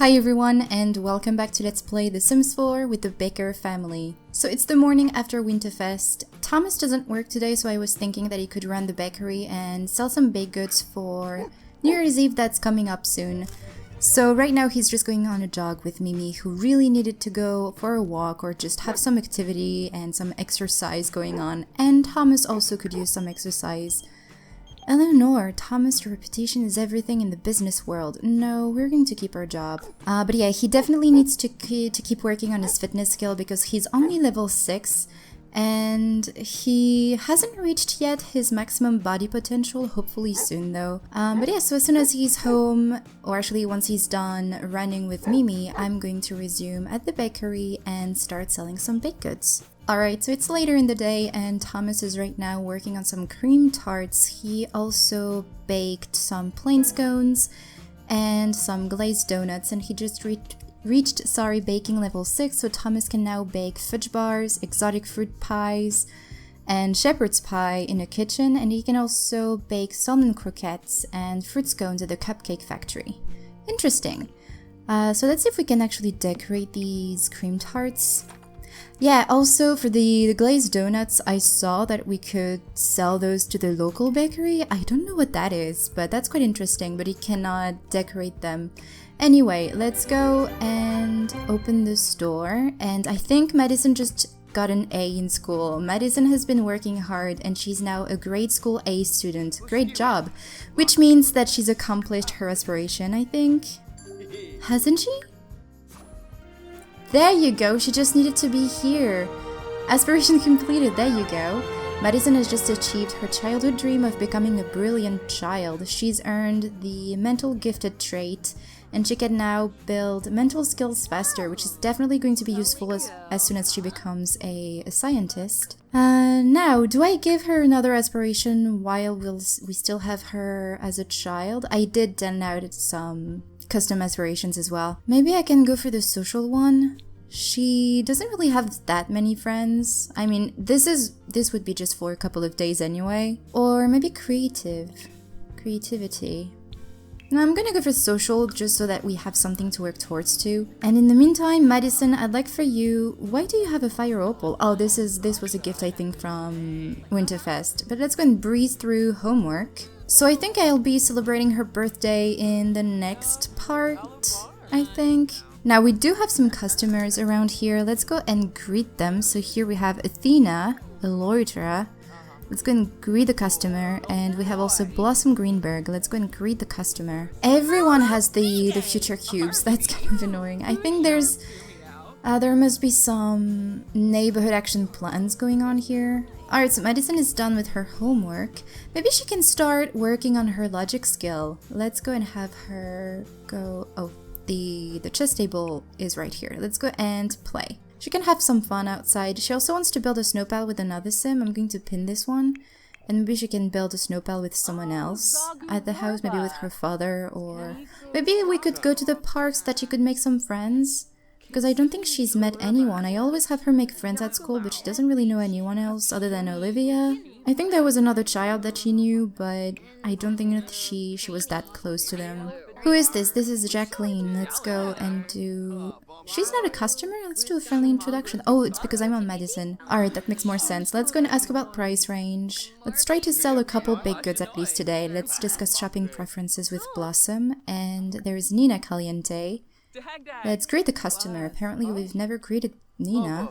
Hi everyone and welcome back to Let's Play The Sims 4 with the Baker family. So it's the morning after Winterfest. Thomas doesn't work today, so I was thinking that he could run the bakery and sell some baked goods for New Year's Eve that's coming up soon. So right now he's just going on a jog with Mimi, who really needed to go for a walk or just have some activity and some exercise going on, and Thomas also could use some exercise. Eleanor, Thomas' reputation is everything in the business world. No, we're going to keep our job. But yeah, he definitely needs to keep working on his fitness skill because he's only level 6 and he hasn't reached yet his maximum body potential, hopefully soon though. But yeah, so as soon as he's home, or actually once he's done running with Mimi, I'm going to resume at the bakery and start selling some baked goods. Alright, so it's later in the day and Thomas is right now working on some cream tarts. He also baked some plain scones and some glazed donuts, and he just reached baking level 6, so Thomas can now bake fudge bars, exotic fruit pies, and shepherd's pie in a kitchen, and he can also bake salmon croquettes and fruit scones at the cupcake factory. Interesting. So let's see if we can actually decorate these cream tarts. Yeah, also for the glazed donuts, I saw that we could sell those to the local bakery. I don't know what that is, but that's quite interesting, but he cannot decorate them. Anyway, let's go and open the store, and I think Madison just got an A in school. Madison has been working hard and she's now a grade school A student. Great job! Which means that she's accomplished her aspiration, I think. Hasn't she? There you go, she just needed to be here. Aspiration completed, there you go. Madison has just achieved her childhood dream of becoming a brilliant child. She's earned the mental gifted trait, and she can now build mental skills faster, which is definitely going to be useful as soon as she becomes a scientist. Now, do I give her another aspiration while we still have her as a child? I did download some custom aspirations as well. Maybe I can go for the social one. She doesn't really have that many friends. I mean, this would be just for a couple of days anyway. Or maybe creativity. No, I'm gonna go for social just so that we have something to work towards too. And in the meantime, Madison, I'd like for you, why do you have a fire opal? Oh, this was a gift I think from Winterfest. But let's go and breeze through homework. So I think I'll be celebrating her birthday in the next part, I think. Now we do have some customers around here. Let's go and greet them. So here we have Athena, a loiterer. Let's go and greet the customer. And we have also Blossom Greenberg. Let's go and greet the customer. Everyone has the future cubes. That's kind of annoying. I think there must be some neighborhood action plans going on here. Alright, so Madison is done with her homework. Maybe she can start working on her logic skill. Let's go and have her go... Oh, the chess table is right here. Let's go and play. She can have some fun outside. She also wants to build a snow pal with another sim. I'm going to pin this one. And maybe she can build a snow pal with someone else at the house, maybe with her father, or... Maybe we could go to the park so that she could make some friends. Because I don't think she's met anyone. I always have her make friends at school, but she doesn't really know anyone else other than Olivia. I think there was another child that she knew, but I don't think that she was that close to them. Who is this? This is Jacqueline. Let's go and do... She's not a customer? Let's do a friendly introduction. Oh, it's because I'm on Madison. Alright, that makes more sense. Let's go and ask about price range. Let's try to sell a couple baked goods at least today. Let's discuss shopping preferences with Blossom. And there's Nina Caliente. Let's greet the customer. Apparently we've never greeted Nina.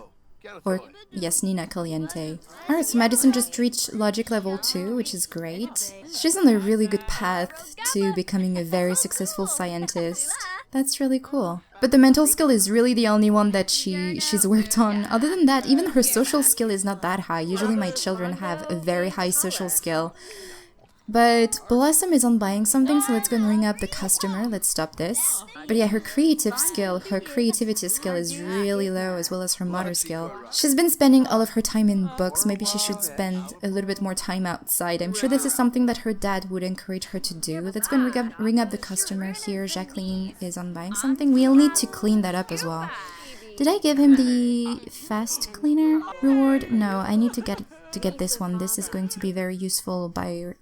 Or, yes, Nina Caliente. Alright, so Madison just reached logic level 2, which is great. She's on a really good path to becoming a very successful scientist. That's really cool. But the mental skill is really the only one that she's worked on. Other than that, even her social skill is not that high. Usually my children have a very high social skill. But Blossom is on buying something, so let's go and ring up the customer. Let's stop this. But yeah, her creativity skill is really low, as well as her motor skill. She's been spending all of her time in books. Maybe she should spend a little bit more time outside. I'm sure this is something that her dad would encourage her to do. Let's go and ring up the customer here. Jacqueline is on buying something. We'll need to clean that up as well. Did I give him the fast cleaner reward? No, I need to get this one. This is going to be very useful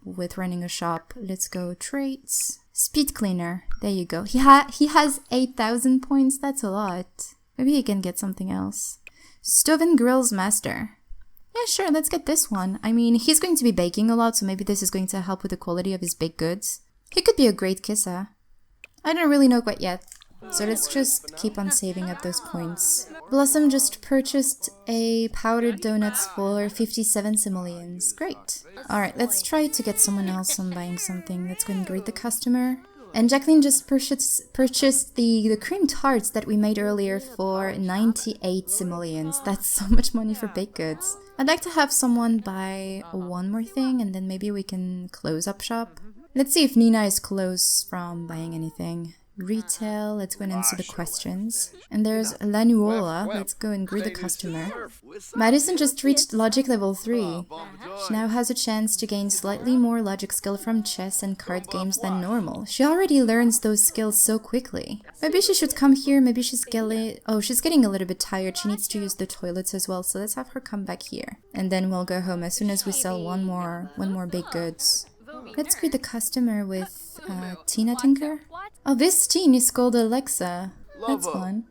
with running a shop. Let's go traits. Speed cleaner. There you go. He has 8,000 points. That's a lot. Maybe he can get something else. Stove and grills master. Yeah, sure, let's get this one. I mean, he's going to be baking a lot, so maybe this is going to help with the quality of his baked goods. He could be a great kisser. I don't really know quite yet. So let's just keep on saving up those points. Blossom just purchased a powdered donuts for 57 simoleons. Great. Alright, let's try to get someone else on buying something. Let's go and greet the customer. And Jacqueline just purchased the cream tarts that we made earlier for 98 simoleons. That's so much money for baked goods. I'd like to have someone buy one more thing and then maybe we can close up shop. Let's see if Nina is close from buying anything. Retail, let's go and answer the questions. And there's Lanuola, let's go and greet the customer. Madison just reached logic level 3. She now has a chance to gain slightly more logic skill from chess and card games than normal. She already learns those skills so quickly. Maybe she should come here, maybe she's getting a little bit tired. She needs to use the toilets as well, so let's have her come back here. And then we'll go home as soon as we sell one more baked goods. Let's greet the customer with Tina Tinker. Oh, this teen is called Alexa. That's fun.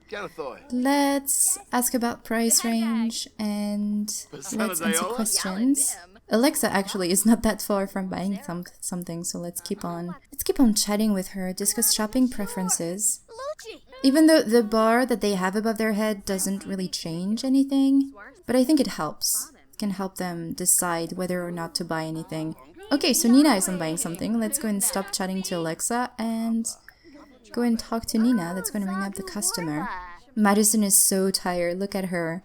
Let's ask about price range and let's answer questions. Alexa actually is not that far from buying something, so let's keep on chatting with her, discuss shopping preferences. Even though the bar that they have above their head doesn't really change anything, but I think it helps. It can help them decide whether or not to buy anything. Okay, so Nina isn't buying something. Let's go and stop chatting to Alexa and go and talk to Nina. Let's go and ring up the customer. Madison is so tired. Look at her.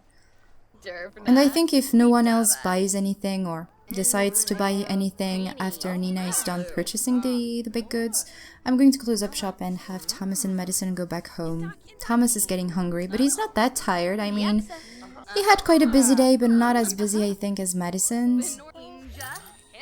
And I think if no one else buys anything or decides to buy anything after Nina is done purchasing the big goods, I'm going to close up shop and have Thomas and Madison go back home. Thomas is getting hungry, but he's not that tired. I mean, he had quite a busy day, but not as busy, I think, as Madison's.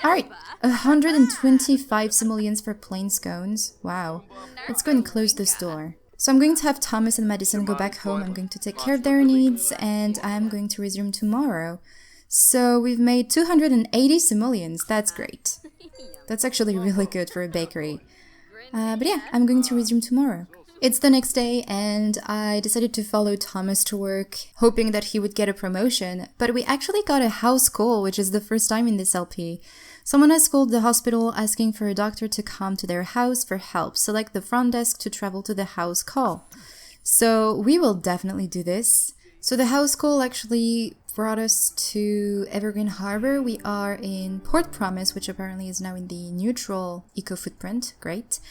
Alright, 125 simoleons for plain scones. Wow. Let's go and close this door. So I'm going to have Thomas and Madison go back home. I'm going to take care of their needs and I'm going to resume tomorrow. So we've made 280 simoleons. That's great. That's actually really good for a bakery. But yeah, I'm going to resume tomorrow. It's the next day and I decided to follow Thomas to work, hoping that he would get a promotion. But we actually got a house call, which is the first time in this LP. Someone has called the hospital asking for a doctor to come to their house for help. Select the front desk to travel to the house call. So we will definitely do this. So the house call actually brought us to Evergreen Harbor. We are in Port Promise, which apparently is now in the neutral eco footprint. Great.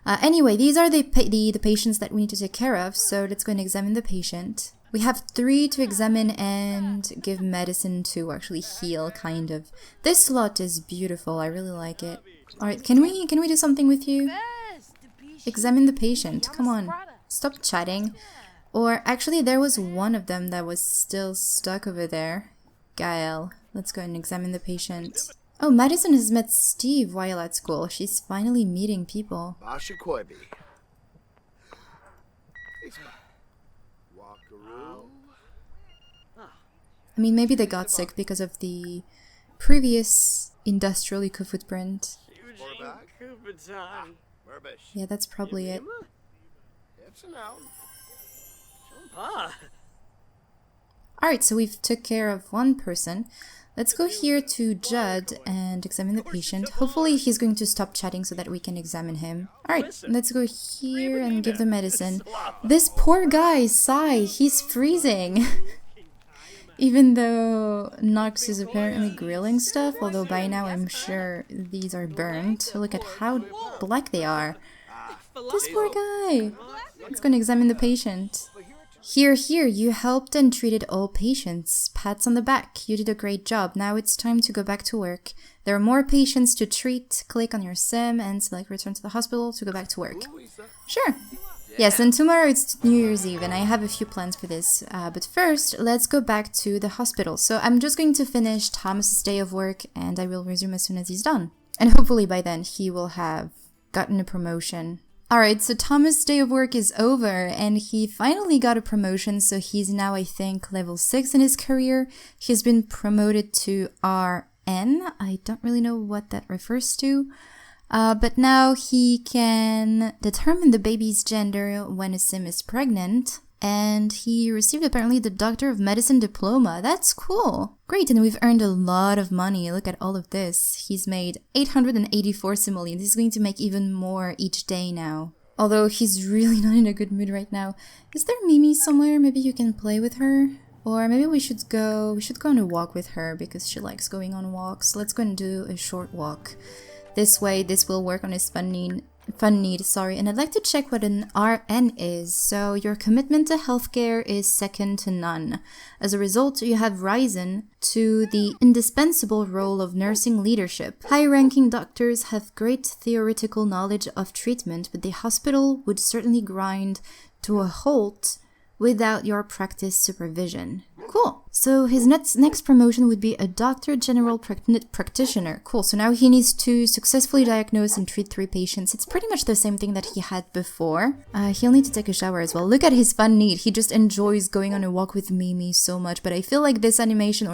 Anyway, these are the patients that we need to take care of. So let's go and examine the patient. We have 3 to examine and give medicine to, actually heal, kind of. This lot is beautiful. I really like it. Alright, can we do something with you? Examine the patient. Come on. Stop chatting. Or actually, there was one of them that was still stuck over there. Gael. Let's go and examine the patient. Oh, Madison has met Steve while at school. She's finally meeting people. I mean, maybe they got sick because of the previous industrial eco footprint. Yeah, that's probably it. Alright, so we've took care of one person. Let's go here to Judd and examine the patient. Hopefully he's going to stop chatting so that we can examine him. Alright, let's go here and give the medicine. This poor guy, Sai, he's freezing. Even though Nox is apparently grilling stuff, although by now I'm sure these are burnt. Look at how black they are. This poor guy. Let's go and examine the patient. Here, you helped and treated all patients. Pats on the back. You did a great job. Now it's time to go back to work. There are more patients to treat. Click on your sim and select return to the hospital to go back to work. Sure. Yes, and tomorrow it's New Year's Eve and I have a few plans for this. But first, let's go back to the hospital. So I'm just going to finish Thomas's day of work and I will resume as soon as he's done. And hopefully by then he will have gotten a promotion. Alright, so Thomas' day of work is over and he finally got a promotion, so he's now, I think, level 6 in his career. He's been promoted to RN. I don't really know what that refers to. But now he can determine the baby's gender when a sim is pregnant. And he received apparently the Doctor of Medicine diploma. That's cool. Great, and we've earned a lot of money. Look at all of this. He's made 884 simoleons. He's going to make even more each day now. Although he's really not in a good mood right now. Is there Mimi somewhere? Maybe you can play with her? Or maybe we should go on a walk with her because she likes going on walks. Let's go and do a short walk. This way, this will work on his fun need, and I'd like to check what an RN is. So your commitment to healthcare is second to none. As a result, you have risen to the indispensable role of nursing leadership. High-ranking doctors have great theoretical knowledge of treatment, but the hospital would certainly grind to a halt without your practice supervision. Cool. So his next promotion would be a Doctor General Practitioner. Cool. So now he needs to successfully diagnose and treat 3 patients. It's pretty much the same thing that he had before. He'll need to take a shower as well. Look at his fun need. He just enjoys going on a walk with Mimi so much. But I feel like this interaction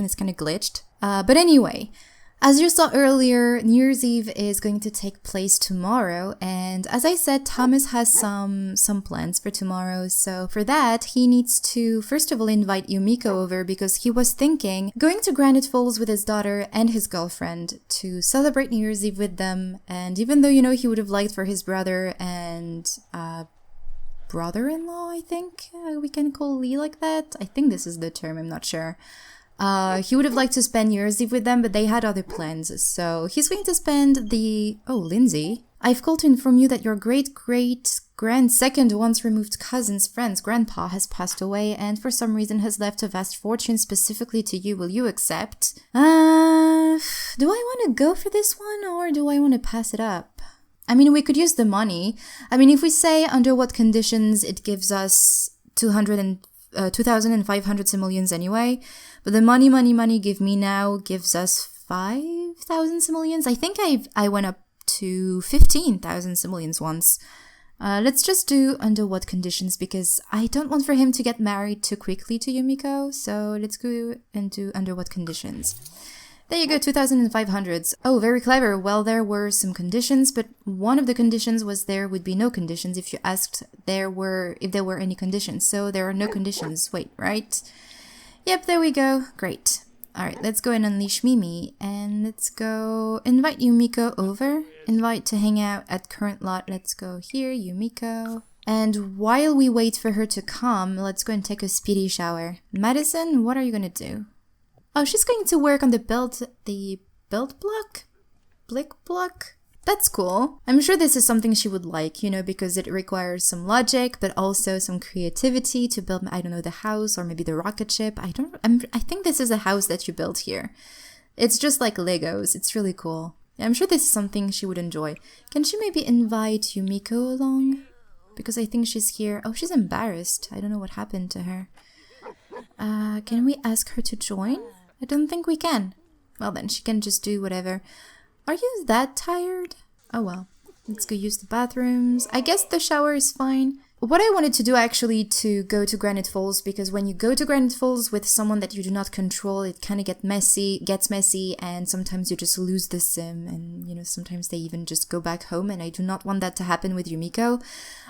is kind of glitched. But anyway, as you saw earlier, New Year's Eve is going to take place tomorrow, and as I said, Thomas has some plans for tomorrow, so for that, he needs to first of all invite Yumiko over because he was thinking going to Granite Falls with his daughter and his girlfriend to celebrate New Year's Eve with them, and even though, he would have liked for his brother and brother-in-law, I think we can call Lee like that. I think this is the term, I'm not sure. He would have liked to spend New Year's Eve with them, but they had other plans, so he's going to spend the... Oh, Lindsay. I've called to inform you that your great-great-grand-second once-removed cousin's friend's grandpa has passed away and for some reason has left a vast fortune specifically to you. Will you accept? Do I want to go for this one or do I want to pass it up? I mean, we could use the money. I mean, if we say under what conditions it gives us 2,500 simoleons anyway, but the money give me now gives us 5,000 simoleons. I think I went up to 15,000 simoleons once. Let's just do under what conditions because I don't want for him to get married too quickly to Yumiko, so let's go and do under what conditions. There you go, 2,500. Oh, very clever. Well, there were some conditions, but one of the conditions was there would be no conditions if you asked if there were any conditions. So there are no conditions. Wait, right? Yep, there we go. Great. Alright, let's go and unleash Mimi. And let's go invite Yumiko over. Invite to hang out at current lot. Let's go here, Yumiko. And while we wait for her to come, let's go and take a speedy shower. Madison, what are you gonna do? Oh, she's going to work on the belt block? Blick block? That's cool. I'm sure this is something she would like, because it requires some logic, but also some creativity to build, I don't know, the house or maybe the rocket ship. I think this is a house that you built here. It's just like Legos. It's really cool. I'm sure this is something she would enjoy. Can she maybe invite Yumiko along? Because I think she's here. Oh, she's embarrassed. I don't know what happened to her. Can we ask her to join? I don't think we can. Well then, she can just do whatever. Are you that tired? Oh well. Let's go use the bathrooms. I guess the shower is fine. What I wanted to do actually to go to Granite Falls, because when you go to Granite Falls with someone that you do not control, it kind of gets messy, and sometimes you just lose the sim, and sometimes they even just go back home, and I do not want that to happen with Yumiko.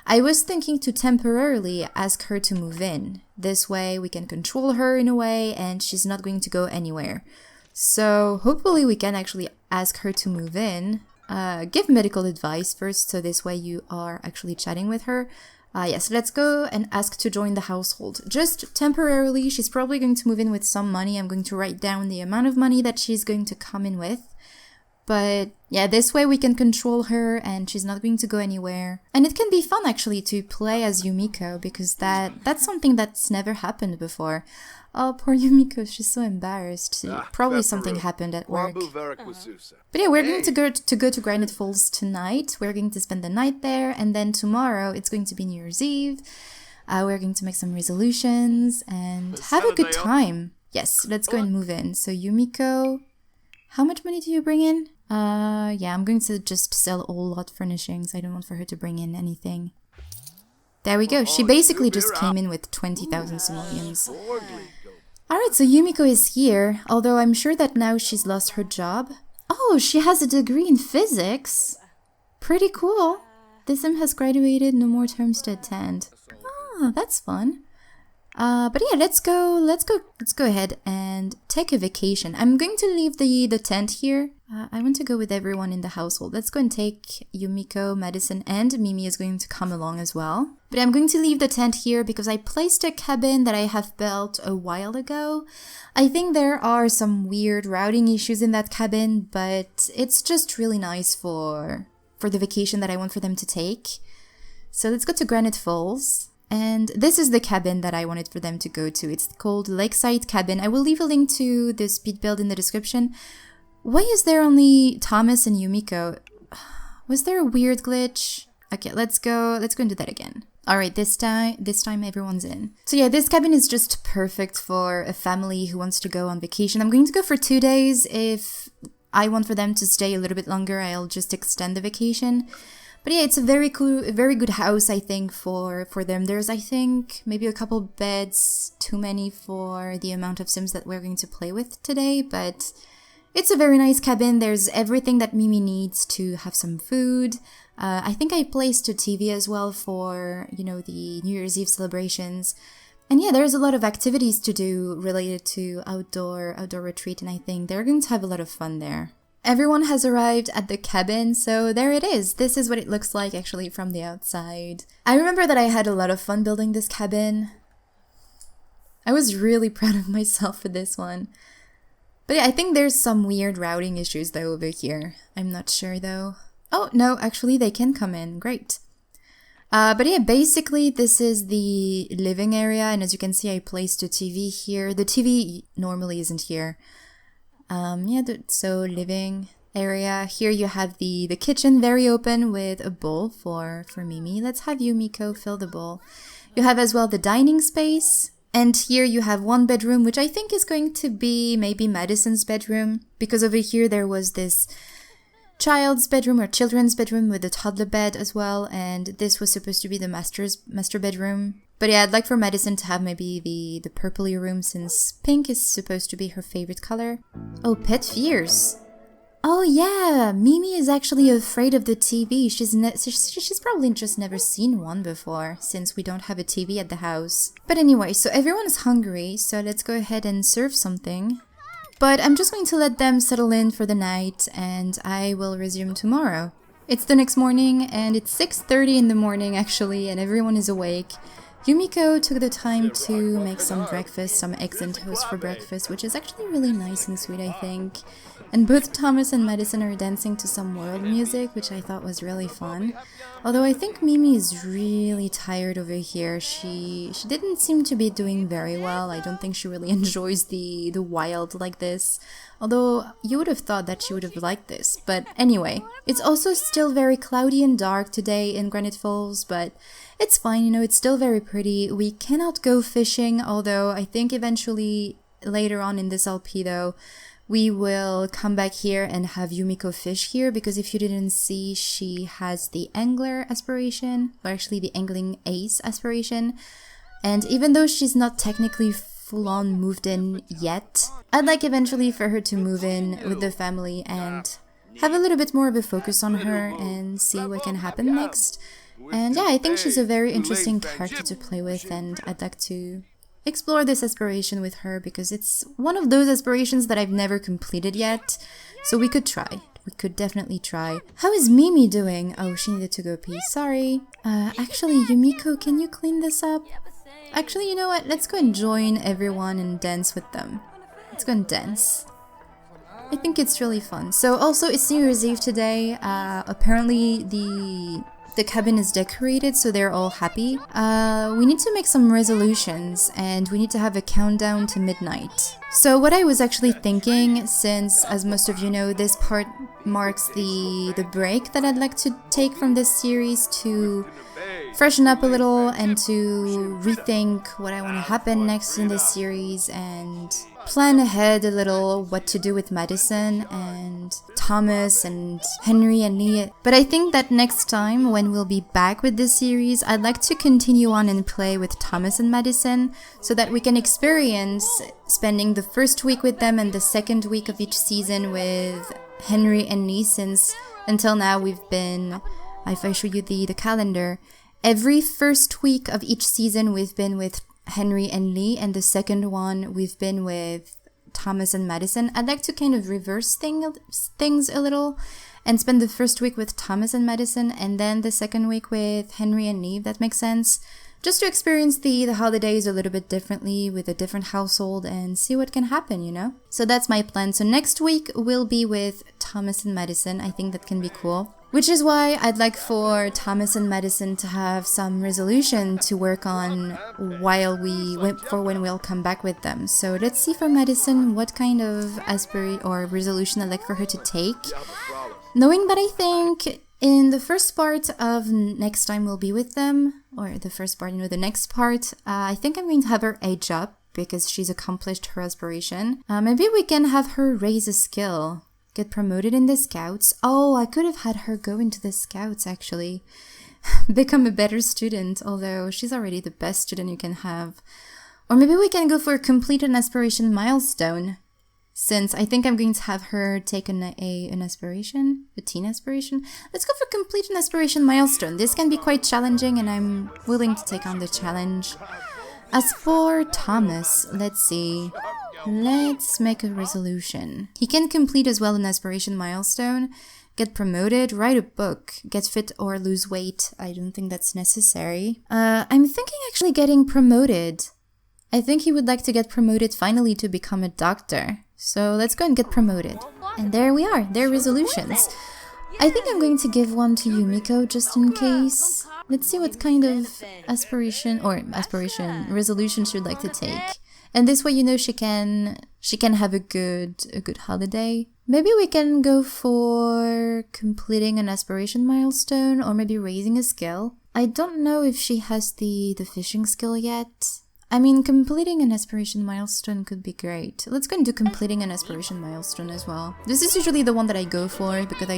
I was thinking to temporarily ask her to move in. This way we can control her in a way, and she's not going to go anywhere. So hopefully we can actually ask her to move in. Give medical advice first, so this way you are actually chatting with her. Yes, let's go and ask to join the household. Just temporarily, she's probably going to move in with some money. I'm going to write down the amount of money that she's going to come in with. But yeah, this way we can control her and she's not going to go anywhere. And it can be fun actually to play as Yumiko, because that's something that's never happened before. Oh, poor Yumiko, she's so embarrassed. Probably something happened at work. But yeah, we're going to go to Granite Falls tonight. We're going to spend the night there, and then tomorrow it's going to be New Year's Eve. We're going to make some resolutions and have a good time. Yes, let's go and move in. So Yumiko, how much money do you bring in? Yeah, I'm going to just sell all lot furnishings. I don't want for her to bring in anything. There we go. She basically just came in with 20,000 simoleons. Alright, so Yumiko is here, although I'm sure that now she's lost her job. Oh, she has a degree in physics. Pretty cool. This sim has graduated, no more terms to attend. Ah, that's fun. But yeah, let's go ahead and take a vacation. I'm going to leave the tent here. I want to go with everyone in the household. Let's go and take Yumiko, Madison, and Mimi is going to come along as well. But I'm going to leave the tent here because I placed a cabin that I have built a while ago. I think there are some weird routing issues in that cabin, but it's just really nice for the vacation that I want for them to take. So let's go to Granite Falls. And this is the cabin that I wanted for them to go to. It's called Lakeside Cabin. I will leave a link to the speed build in the description. Why is there only Thomas and Yumiko? Was there a weird glitch? Okay, let's go and do that again. Alright, this time everyone's in. So yeah, this cabin is just perfect for a family who wants to go on vacation. I'm going to go for 2 days. If I want for them to stay a little bit longer, I'll just extend the vacation. But yeah, it's a very cool, a very good house, I think, for them. There's, I think, maybe a couple beds too many for the amount of Sims that we're going to play with today, but it's a very nice cabin. There's everything that Mimi needs to have some food. I think I placed a TV as well for, you know, the New Year's Eve celebrations. And yeah, there's a lot of activities to do related to outdoor retreat, and I think they're going to have a lot of fun there. Everyone has arrived at the cabin, so there it is. This is what it looks like actually from the outside. I remember that I had a lot of fun building this cabin. I was really proud of myself for this one. But yeah, I think there's some weird routing issues though over here. I'm not sure though. Oh, no, actually they can come in. Great. But yeah, basically this is the living area, and as you can see I placed a TV here. The TV normally isn't here. So living area. Here you have the kitchen, very open with a bowl for Mimi. Let's have Yumiko fill the bowl. You have as well the dining space. And here you have one bedroom, which I think is going to be maybe Madison's bedroom. Because over here there was this child's bedroom or children's bedroom with a toddler bed as well. And this was supposed to be the master bedroom. But yeah, I'd like for Madison to have maybe the purpley room, since pink is supposed to be her favorite color. Oh, pet fears. Oh yeah, Mimi is actually afraid of the TV. She's probably just never seen one before, since we don't have a TV at the house. But anyway, so everyone's hungry, so let's go ahead and serve something. But I'm just going to let them settle in for the night, and I will resume tomorrow. It's the next morning, and it's 6:30 in the morning actually, and everyone is awake. Yumiko took the time to make some breakfast, some eggs and toast for breakfast, which is actually really nice and sweet, I think. And both Thomas and Madison are dancing to some world music, which I thought was really fun. Although I think Mimi is really tired over here. She didn't seem to be doing very well. I don't think she really enjoys the wild like this. Although you would have thought that she would have liked this. But anyway, it's also still very cloudy and dark today in Granite Falls, but it's fine, you know, it's still very pretty. We cannot go fishing, although I think eventually later on in this LP though, we will come back here and have Yumiko fish here, because if you didn't see, she has the angler aspiration, or actually the angling ace aspiration. And even though she's not technically full-on moved in yet, I'd like eventually for her to move in with the family and have a little bit more of a focus on her and see what can happen next. And yeah, I think she's a very interesting character to play with, and I'd like to explore this aspiration with her because it's one of those aspirations that I've never completed yet. So we could try. We could definitely try. How is Mimi doing? Oh, she needed to go pee. Sorry. Actually, Yumiko, can you clean this up? Actually, you know what? Let's go and join everyone and dance with them. Let's go and dance. I think it's really fun. So also, it's New Year's Eve today. Apparently, the cabin is decorated, so they're all happy. We need to make some resolutions, and we need to have a countdown to midnight. So what I was actually thinking, since, as most of you know, this part marks the break that I'd like to take from this series to freshen up a little and to rethink what I want to happen next in this series and plan ahead a little what to do with Madison and Thomas and Henry and Lee. But I think that next time when we'll be back with this series, I'd like to continue on and play with Thomas and Madison so that we can experience spending the first week with them and the second week of each season with Henry and Lee, since until now we've been, if I show you the calendar, every first week of each season we've been with Henry and Lee, and the second one we've been with Thomas and Madison. I'd like to kind of reverse things a little and spend the first week with Thomas and Madison and then the second week with Henry and Lee, if that makes sense. Just to experience the holidays a little bit differently with a different household and see what can happen, you know? So that's my plan. So next week will be with Thomas and Madison. I think that can be cool. Which is why I'd like for Thomas and Madison to have some resolution to work on while when we'll come back with them. So let's see for Madison what kind of resolution I'd like for her to take. Knowing that I think in the first part of next time we'll be with them, or the first part, the next part, I think I'm going to have her age up because she's accomplished her aspiration. Maybe we can have her raise a skill, get promoted in the scouts. Oh, I could have had her go into the scouts actually, become a better student, although she's already the best student you can have. Or maybe we can go for complete an aspiration milestone. Since I think I'm going to have her take an aspiration, a teen aspiration. Let's go for complete an aspiration milestone. This can be quite challenging and I'm willing to take on the challenge. As for Thomas, let's see. Let's make a resolution. He can complete as well an aspiration milestone, get promoted, write a book, get fit or lose weight. I don't think that's necessary. I'm thinking actually getting promoted. I think he would like to get promoted finally to become a doctor. So let's go and get promoted. And there we are, their resolutions. I think I'm going to give one to Yumiko just in case. Let's see what kind of resolution she'd like to take. And this way, she can have a good holiday. Maybe we can go for completing an aspiration milestone or maybe raising a skill. I don't know if she has the fishing skill yet. I mean, completing an aspiration milestone could be great. Let's go and do completing an aspiration milestone as well. This is usually the one that I go for because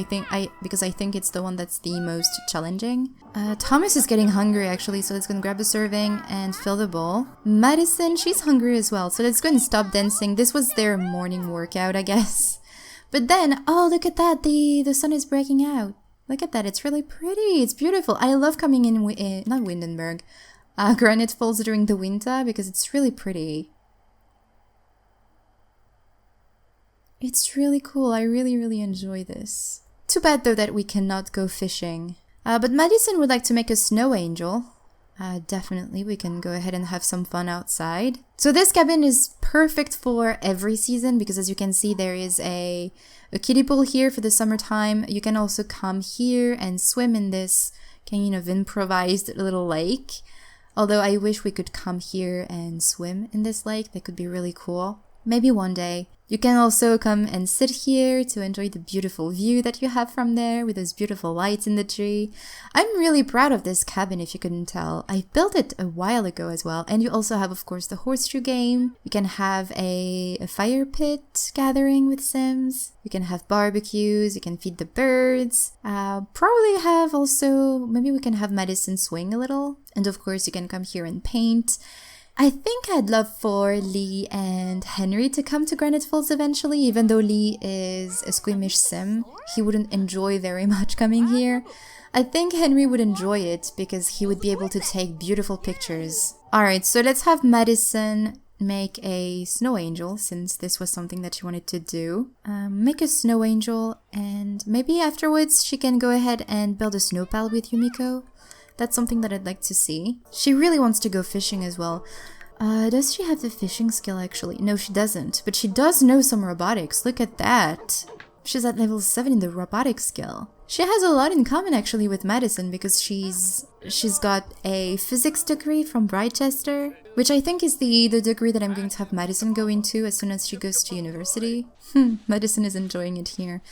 I think it's the one that's the most challenging. Thomas is getting hungry actually, so let's go and grab a serving and fill the bowl. Madison, she's hungry as well, so let's go and stop dancing. This was their morning workout, I guess. But then, oh, look at that, the sun is breaking out. Look at that, it's really pretty, it's beautiful. I love coming in, not Windenburg. Granite Falls during the winter because it's really pretty. It's really cool. I really enjoy this. Too bad though that we cannot go fishing. But Madison would like to make a snow angel. Definitely, we can go ahead and have some fun outside. So this cabin is perfect for every season because as you can see there is a kiddie pool here for the summertime. You can also come here and swim in this kind of improvised little lake. Although I wish we could come here and swim in this lake, that could be really cool. Maybe one day. You can also come and sit here to enjoy the beautiful view that you have from there with those beautiful lights in the tree. I'm really proud of this cabin if you couldn't tell. I built it a while ago as well. And you also have, of course, the horseshoe game. You can have a fire pit gathering with Sims. You can have barbecues. You can feed the birds. Probably have also, maybe we can have Madison swing a little. And of course, you can come here and paint. I think I'd love for Lee and Henry to come to Granite Falls eventually, even though Lee is a squeamish sim. He wouldn't enjoy very much coming here. I think Henry would enjoy it because he would be able to take beautiful pictures. Alright, so let's have Madison make a snow angel since this was something that she wanted to do. Make a snow angel and maybe afterwards she can go ahead and build a snow pal with Yumiko. That's something that I'd like to see. She really wants to go fishing as well. Does she have the fishing skill actually? No, she doesn't. But she does know some robotics. Look at that. She's at level 7 in the robotics skill. She has a lot in common actually with Madison because she's got a physics degree from Rochester, which I think is the degree that I'm going to have Madison go into as soon as she goes to university. Madison is enjoying it here.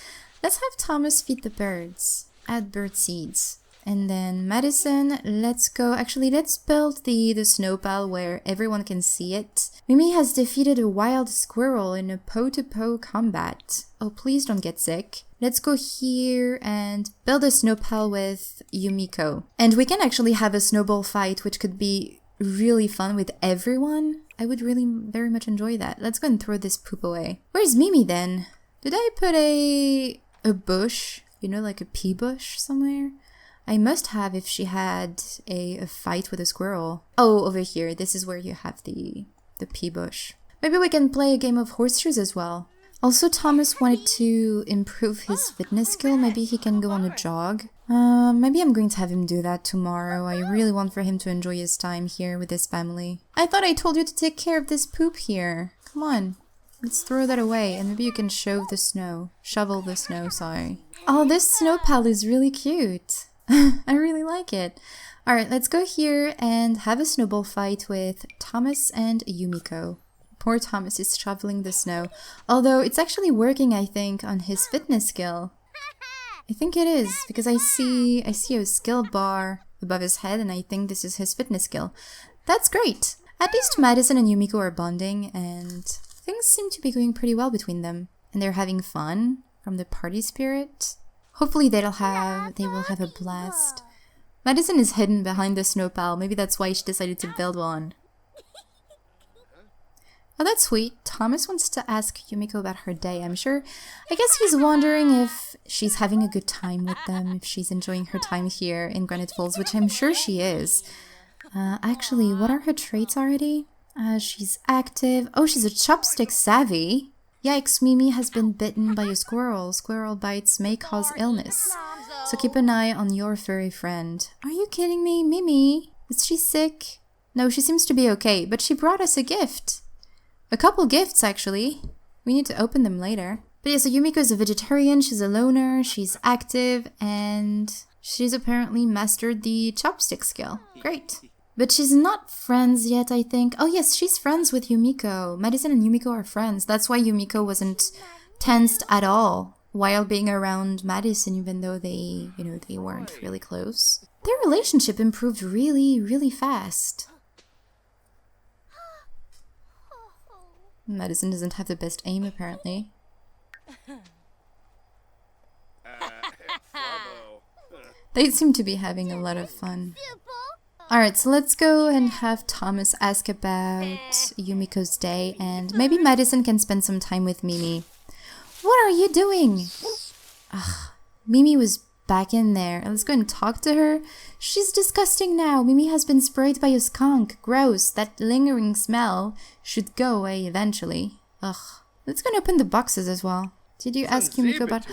Let's have Thomas feed the birds. Add bird seeds. And then Madison, let's build the snow pal where everyone can see it. Mimi has defeated a wild squirrel in a paw-to-paw combat. Oh, please don't get sick. Let's go here and build a snow pal with Yumiko. And we can actually have a snowball fight, which could be really fun with everyone. I would really very much enjoy that. Let's go and throw this poop away. Where's Mimi then? Did I put a bush, you know, like a pea bush somewhere? I must have if she had a fight with a squirrel. Oh, over here. This is where you have the pea bush. Maybe we can play a game of horseshoes as well. Also, Thomas wanted to improve his fitness skill. Maybe he can go on a jog. Maybe I'm going to have him do that tomorrow. I really want for him to enjoy his time here with his family. I thought I told you to take care of this poop here. Come on. Let's throw that away and maybe you can shovel the snow, sorry. Oh, this snow pal is really cute. I really like it. Alright, let's go here and have a snowball fight with Thomas and Yumiko. Poor Thomas is shoveling the snow. Although it's actually working, I think, on his fitness skill. I think it is, because I see a skill bar above his head and I think this is his fitness skill. That's great! At least Madison and Yumiko are bonding and things seem to be going pretty well between them. And they're having fun from the party spirit. Hopefully they will have a blast. Madison is hidden behind the snow pile. Maybe that's why she decided to build one. Oh, that's sweet. Thomas wants to ask Yumiko about her day, I'm sure. I guess he's wondering if she's having a good time with them, if she's enjoying her time here in Granite Falls, which I'm sure she is. Actually, what are her traits already? She's active. Oh, she's a chopstick savvy. Yikes, Mimi has been bitten by a squirrel. Squirrel bites may cause illness. So keep an eye on your furry friend. Are you kidding me? Mimi? Is she sick? No, she seems to be okay, but she brought us a gift. A couple gifts, actually. We need to open them later. But yeah, so Yumiko is a vegetarian, she's a loner, she's active, and she's apparently mastered the chopstick skill. Great. But she's not friends yet, I think. Oh yes, she's friends with Yumiko. Madison and Yumiko are friends. That's why Yumiko wasn't tensed at all while being around Madison, even though they, they weren't really close. Their relationship improved really, really fast. Madison doesn't have the best aim, apparently. They seem to be having a lot of fun. Alright, so let's go and have Thomas ask about Yumiko's day, and maybe Madison can spend some time with Mimi. What are you doing? Ugh, Mimi was back in there. Let's go and talk to her. She's disgusting now. Mimi has been sprayed by a skunk. Gross. That lingering smell should go away eventually. Ugh. Let's go and open the boxes as well. Did you ask Yumiko about...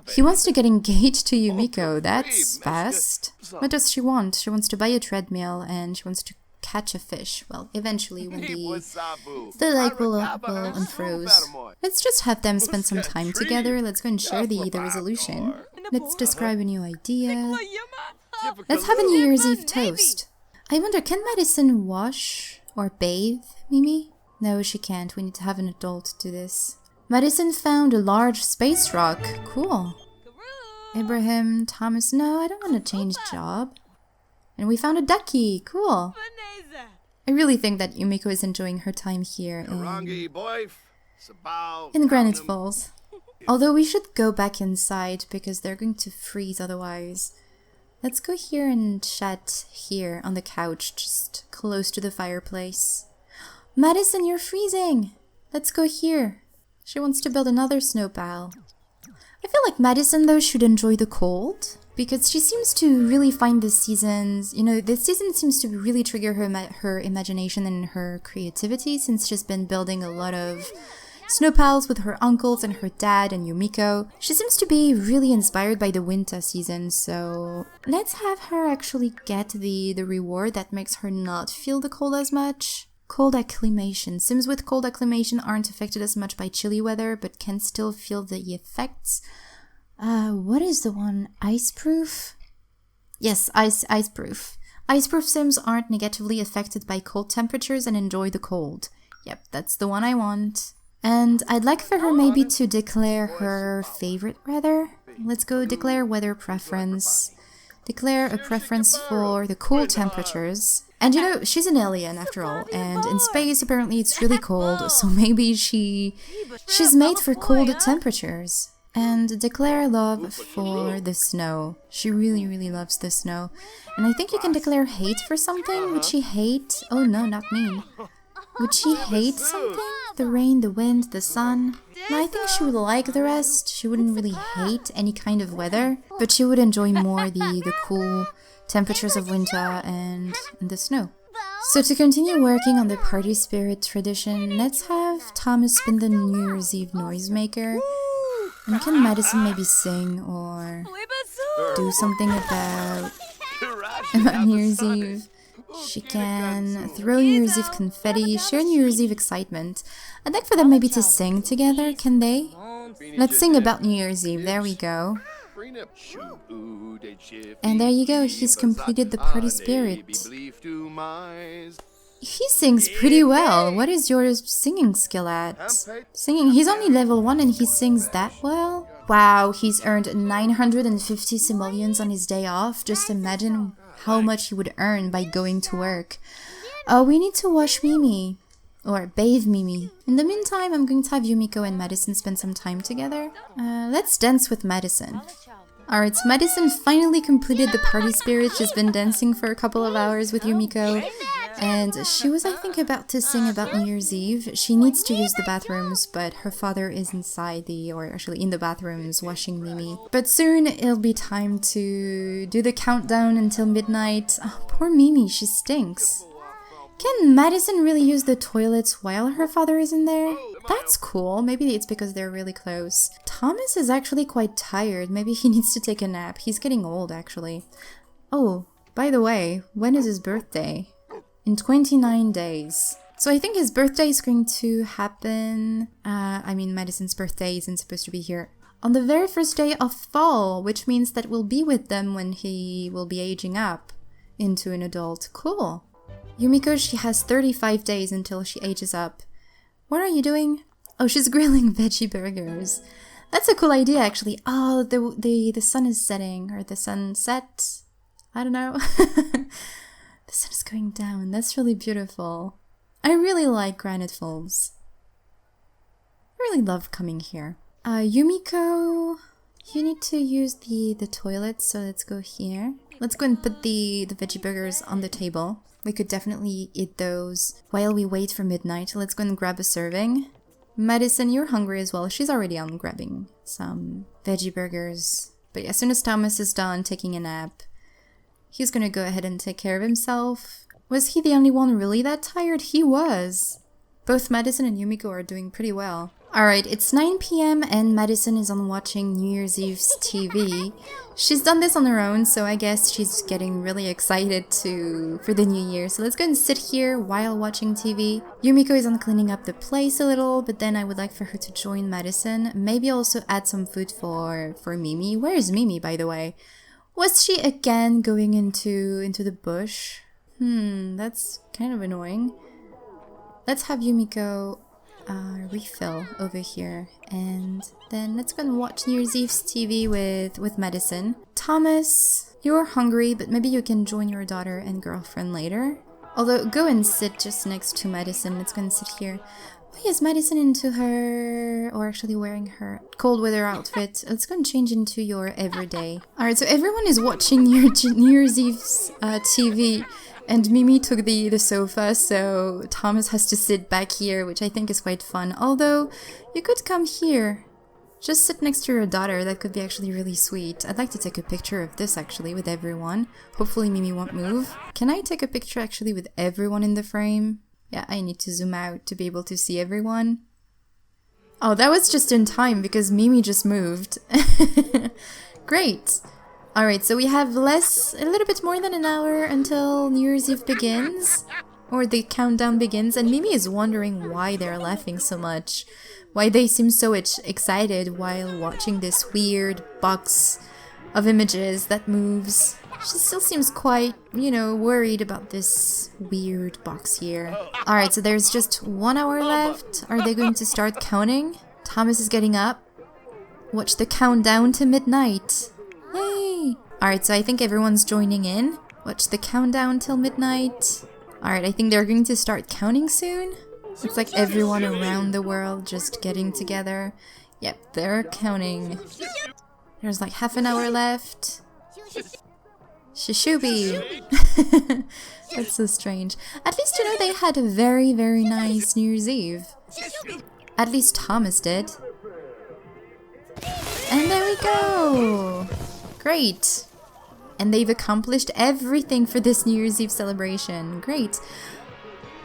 He wants to get engaged to Yumiko. That's fast. What does she want? She wants to buy a treadmill and she wants to catch a fish. Well, eventually when the lake will unfroze. Let's just have them spend some time together. Let's go and share the resolution. Let's describe a new idea. Let's have a New Year's Eve toast. I wonder, can Madison wash or bathe, Mimi? No, she can't. We need to have an adult do this. Madison found a large space rock. Cool. Abraham, Thomas, no, I don't want to change job. And we found a ducky. Cool. I really think that Yumiko is enjoying her time here in Granite Falls. Although we should go back inside because they're going to freeze otherwise. Let's go here and chat here on the couch, just close to the fireplace. Madison, you're freezing! Let's go here. She wants to build another snow pile. I feel like Madison, though, should enjoy the cold, because she seems to really find this season's... this season seems to really trigger her imagination and her creativity, since she's been building a lot of snow piles with her uncles and her dad and Yumiko. She seems to be really inspired by the winter season, so let's have her actually get the reward that makes her not feel the cold as much. Cold acclimation. Sims with cold acclimation aren't affected as much by chilly weather, but can still feel the effects. What is the one? Iceproof? Yes, iceproof. Iceproof Sims aren't negatively affected by cold temperatures and enjoy the cold. Yep, that's the one I want. And I'd like for her maybe to declare her favorite weather. Let's go declare weather preference. Declare a preference for the cool temperatures. And she's an alien after all, and in space apparently it's really cold, so maybe she's made for cold temperatures. And declare love for the snow. She really, really loves the snow. And I think you can declare hate for something. Would she hate? Oh no, not me. Would she hate something? the rain, the wind, the sun. No, I think she would like the rest. She wouldn't really hate any kind of weather, but she would enjoy more the cool temperatures of winter and the snow. So to continue working on the party spirit tradition, let's have Thomas spin the New Year's Eve noisemaker. And can Madison maybe sing or do something about New Year's Eve? She can throw New Year's Eve confetti, share New Year's Eve excitement. I'd like for them maybe to sing together, can they? Let's sing about New Year's Eve, there we go. And there you go, he's completed the party spirit. He sings pretty well. What is your singing skill at? Singing, he's only level 1 and he sings that well? Wow, he's earned 950 simoleons on his day off. Just imagine how much he would earn by going to work. Oh, we need to wash Mimi. Or bathe Mimi. In the meantime, I'm going to have Yumiko and Madison spend some time together. Let's dance with Madison. Alright, so Madison finally completed the party spirit. She's been dancing for a couple of hours with Yumiko. And she was, I think, about to sing about New Year's Eve. She needs to use the bathrooms, but her father is inside or actually in the bathrooms, washing Mimi. But soon it'll be time to do the countdown until midnight. Oh, poor Mimi, she stinks. Can Madison really use the toilets while her father is in there? That's cool. Maybe it's because they're really close. Thomas is actually quite tired. Maybe he needs to take a nap. He's getting old, actually. Oh, by the way, when is his birthday? In 29 days. So I think his birthday is going to happen... Madison's birthday isn't supposed to be here. On the very first day of fall, which means that we'll be with them when he will be aging up into an adult. Cool. Yumiko, she has 35 days until she ages up. What are you doing? Oh, she's grilling veggie burgers. That's a cool idea, actually. Oh, the sun is setting, or the sunset. I don't know. The sun is going down. That's really beautiful. I really like Granite Falls. I really love coming here. Yumiko, you need to use the toilet, so let's go here. Let's go and put the veggie burgers on the table. We could definitely eat those while we wait for midnight. Let's go and grab a serving. Madison, you're hungry as well. She's already on grabbing some veggie burgers. But yeah, as soon as Thomas is done taking a nap, he's gonna go ahead and take care of himself. Was he the only one really that tired? He was. Both Madison and Yumiko are doing pretty well. Alright, it's 9 p.m. and Madison is on watching New Year's Eve's TV. She's done this on her own, so I guess she's getting really excited for the new year. So let's go and sit here while watching TV. Yumiko is on cleaning up the place a little, but then I would like for her to join Madison. Maybe also add some food for Mimi. Where is Mimi, by the way? Was she again going into the bush? That's kind of annoying. Let's have Yumiko refill over here, and then let's go and watch New Year's Eve's TV with Madison. Thomas, you're hungry, but maybe you can join your daughter and girlfriend later. Although, go and sit just next to Madison. Let's go and sit here. Oh yes, Madison into her, or actually wearing her cold weather outfit. Let's go and change into your everyday. Alright, so everyone is watching New Year's Eve's TV. And Mimi took the sofa, so Thomas has to sit back here, which I think is quite fun. Although, you could come here. Just sit next to your daughter, that could be actually really sweet. I'd like to take a picture of this, actually, with everyone. Hopefully Mimi won't move. Can I take a picture, actually, with everyone in the frame? Yeah, I need to zoom out to be able to see everyone. Oh, that was just in time, because Mimi just moved. Great! Alright, so we have a little bit more than an hour until New Year's Eve begins, or the countdown begins, and Mimi is wondering why they're laughing so much, why they seem so excited while watching this weird box of images that moves. She still seems quite, worried about this weird box here. Alright, so there's just 1 hour left. Are they going to start counting? Thomas is getting up. Watch the countdown to midnight. Yay! Alright, so I think everyone's joining in. Watch the countdown till midnight. Alright, I think they're going to start counting soon. Looks like everyone around the world just getting together. Yep, they're counting. There's like half an hour left. Shishubi! That's so strange. At least, you know, they had a very, very nice New Year's Eve. At least Thomas did. And there we go! Great! And they've accomplished everything for this New Year's Eve celebration. Great.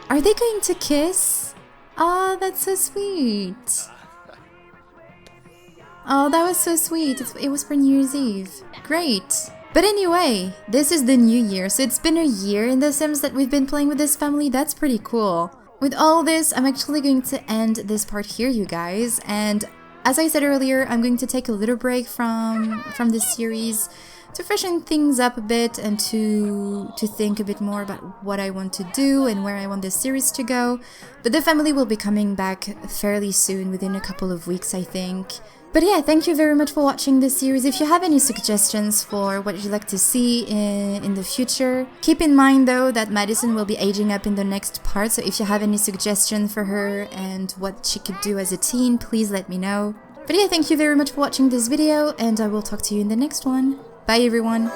Are they going to kiss? Oh, that's so sweet. Oh, that was so sweet. It was for New Year's Eve. Great. But anyway, this is the new year, so it's been a year in The Sims that we've been playing with this family. That's pretty cool. With all this, I'm actually going to end this part here, you guys. And as I said earlier, I'm going to take a little break from this series to freshen things up a bit and to think a bit more about what I want to do and where I want this series to go. But the family will be coming back fairly soon, within a couple of weeks, I think. But yeah, thank you very much for watching this series. If you have any suggestions for what you'd like to see in the future, keep in mind though that Madison will be aging up in the next part, so if you have any suggestions for her and what she could do as a teen, please let me know. But yeah, thank you very much for watching this video, and I will talk to you in the next one. Bye everyone!